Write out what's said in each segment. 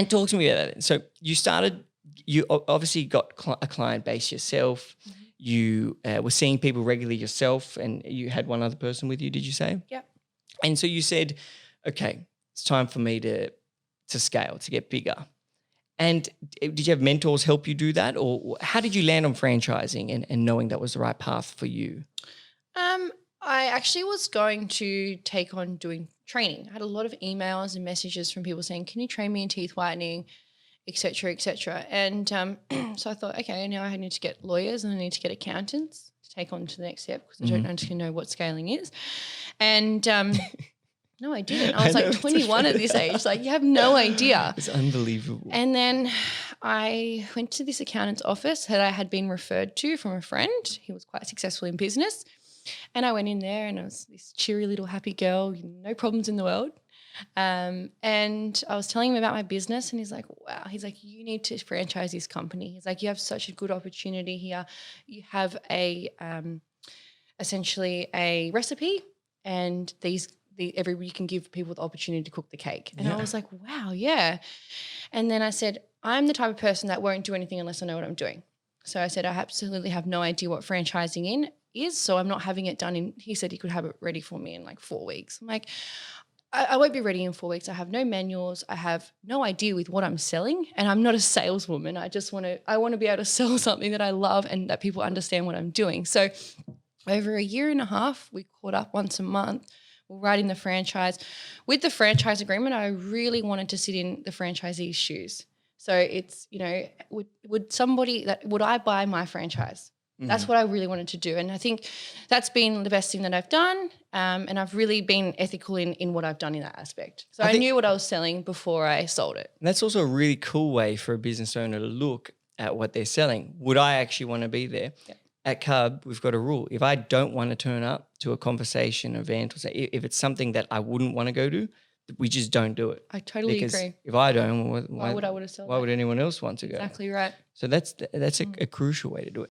And talk to me about that. So you obviously got a client base yourself. Mm-hmm. You were seeing people regularly yourself, and you had one other person with you, did you say? Yep. And so you said, okay, it's time for me to scale, to get bigger. And did you have mentors help you do that? Or how did you land on franchising and knowing that was the right path for you? I actually was going to take on doing training. I had a lot of emails and messages from people saying, can you train me in teeth whitening, et cetera, et cetera. And so I thought, okay, now I need to get lawyers and I need to get accountants to take on to the next step because I don't actually know what scaling is. And no, I didn't. I was like 21 at this age. Like, you have no idea. It's unbelievable. And then I went to this accountant's office that I had been referred to from a friend. He was quite successful in business. And I went in there and I was this cheery little happy girl, no problems in the world. And I was telling him about my business and he's like, wow. He's like, you need to franchise this company. He's like, you have such a good opportunity here. You have essentially a recipe and you can give people the opportunity to cook the cake. And I was like, wow, yeah. And then I said, I'm the type of person that won't do anything unless I know what I'm doing. So I said, I absolutely have no idea what franchising is, so I'm not having it done he said he could have it ready for me in like 4 weeks. I'm like, I won't be ready in 4 weeks. I have no manuals. I have no idea with what I'm selling, and I'm not a saleswoman. I want to be able to sell something that I love and that people understand what I'm doing. So over a year and a half, we caught up once a month. We're writing the franchise. With the franchise agreement, I really wanted to sit in the franchisee's shoes. So it's, would I buy my franchise? That's what I really wanted to do. And I think that's been the best thing that I've done. And I've really been ethical in what I've done in that aspect. So I knew what I was selling before I sold it. And that's also a really cool way for a business owner to look at what they're selling. Would I actually want to be there? Yeah. At CUB, we've got a rule. If I don't want to turn up to a conversation event, or say, if it's something that I wouldn't want to go to, we just don't do it. I totally agree. If I don't, why would anyone else want to go? Exactly right. So that's a crucial way to do it.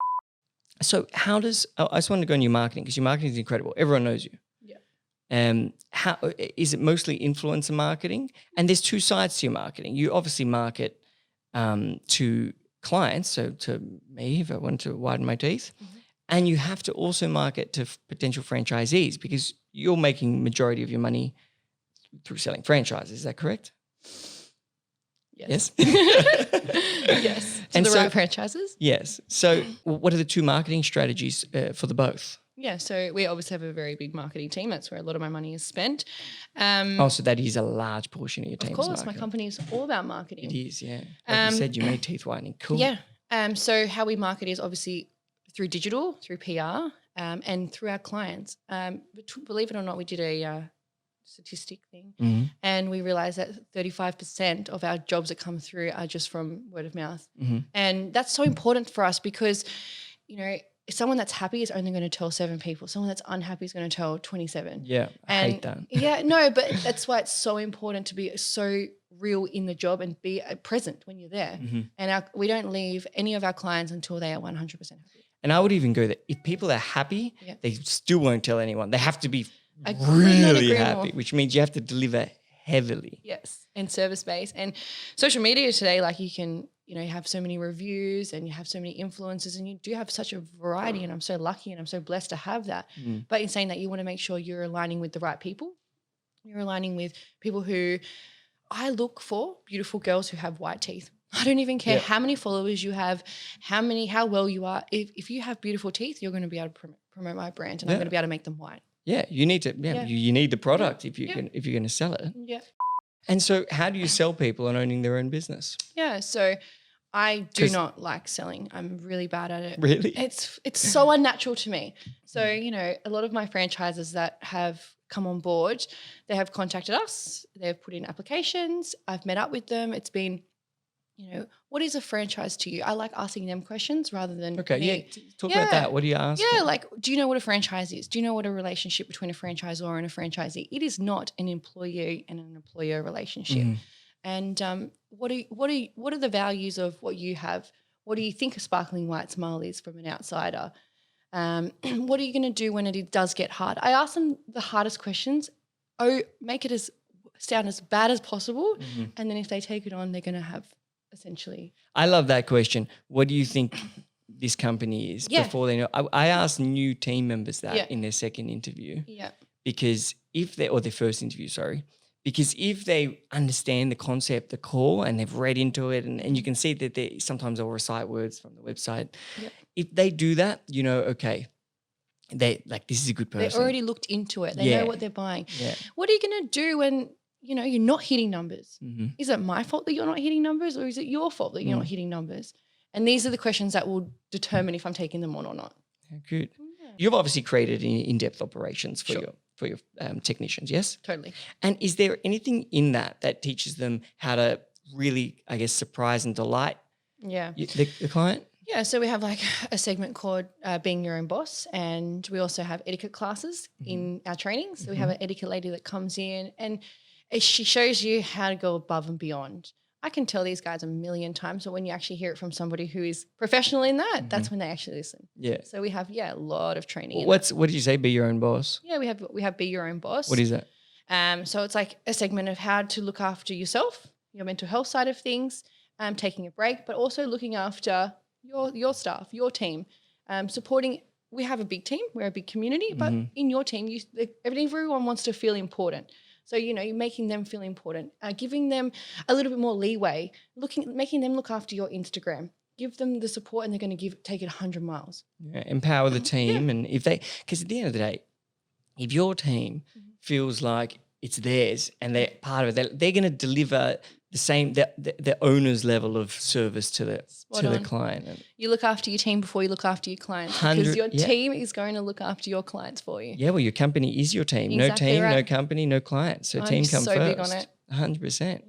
So I just wanted to go on your marketing, because your marketing is incredible. Everyone knows you. Yeah. How is it mostly influencer marketing? And there's two sides to your marketing. You obviously market to clients, so to me, if I want to widen my teeth, and you have to also market to potential franchisees, because you're making majority of your money through selling franchises. Is that correct? Yes. Yes. And the right franchises? Yes. So what are the two marketing strategies for the both? Yeah, so we obviously have a very big marketing team. That's where a lot of my money is spent. So that is a large portion of your team's marketing. Of course, my company is all about marketing. It is, yeah. Like you said, you made teeth whitening. Cool. Yeah. So how we market is obviously through digital, through PR, and through our clients. Believe it or not, we did a statistic thing, and we realized that 35% of our jobs that come through are just from word of mouth. And that's so important for us because, someone that's happy is only going to tell 7 people. Someone that's unhappy is going to tell 27. Yeah, I hate that. Yeah, no, but that's why it's so important to be so real in the job and be present when you're there. And we don't leave any of our clients until they are 100% happy. And I would even go that if people are happy, they still won't tell anyone. They have to be I really happy, which means you have to deliver heavily. Yes, and service-based. And social media today, like you can, you have so many reviews and you have so many influencers and you do have such a variety, and I'm so lucky and I'm so blessed to have that. But in saying that, you want to make sure you're aligning with the right people. You're aligning with people who I look for, beautiful girls who have white teeth. I don't even care how many followers you have, how well you are. If you have beautiful teeth, you're going to be able to promote my brand, and I'm going to be able to make them white. Yeah, you need to. You need the product if you're going to sell it. Yeah. And so, how do you sell people on owning their own business? Yeah, so I do not like selling. I'm really bad at it. Really? It's so unnatural to me. So a lot of my franchises that have come on board, they have contacted us. They've put in applications. I've met up with them. It's been, what is a franchise to you? I like asking them questions rather than talk about that. What do you ask? Yeah, like, do you know what a franchise is? Do you know what a relationship between a franchisor and a franchisee? It is not an employee and an employer relationship. And what are the values of what you have? What do you think a sparkling white smile is from an outsider? What are you going to do when it does get hard? I ask them the hardest questions. Make it as sound as bad as possible. And then if they take it on, they're going to have essentially. I love that question. What do you think this company is before they know? I asked new team members that in their second interview. Yeah. Because or their first interview, sorry. Because if they understand the concept, the call, and they've read into it, and you can see that they sometimes they'll recite words from the website. Yep. If they do that, you know, okay, they like this is a good person. They already looked into it. They know what they're buying. Yeah. What are you going to do when, you know, you're not hitting numbers? Is it my fault that you're not hitting numbers, or is it your fault that you're not hitting numbers? And these are the questions that will determine if I'm taking them on or not. Good. Yeah. You've obviously created in-depth operations for your technicians, yes? Totally. And is there anything in that teaches them how to really, I guess, surprise and delight the client? Yeah, so we have like a segment called Being Your Own Boss, and we also have etiquette classes in our training. So we have an etiquette lady that comes in and she shows you how to go above and beyond. I can tell these guys a million times, but when you actually hear it from somebody who is professional in that, that's when they actually listen. Yeah. So we have a lot of training. What did you say? Be your own boss. Yeah, we have Be Your Own Boss. What is that? So it's like a segment of how to look after yourself, your mental health side of things, taking a break, but also looking after your staff, your team, supporting. We have a big team, we're a big community, but in your team, everyone wants to feel important. So, you know, you're making them feel important, giving them a little bit more leeway, making them look after your Instagram, give them the support, and they're going to take it 100 miles. Yeah, empower the team. And because at the end of the day, if your team feels like it's theirs and they're part of it, they're going to deliver the same, the owner's level of service to the client. And you look after your team before you look after your clients, because your team is going to look after your clients for you. Yeah, well, your company is your team. Exactly no team, right. no company, no client. So I'm team comes so first. big on it. 100%.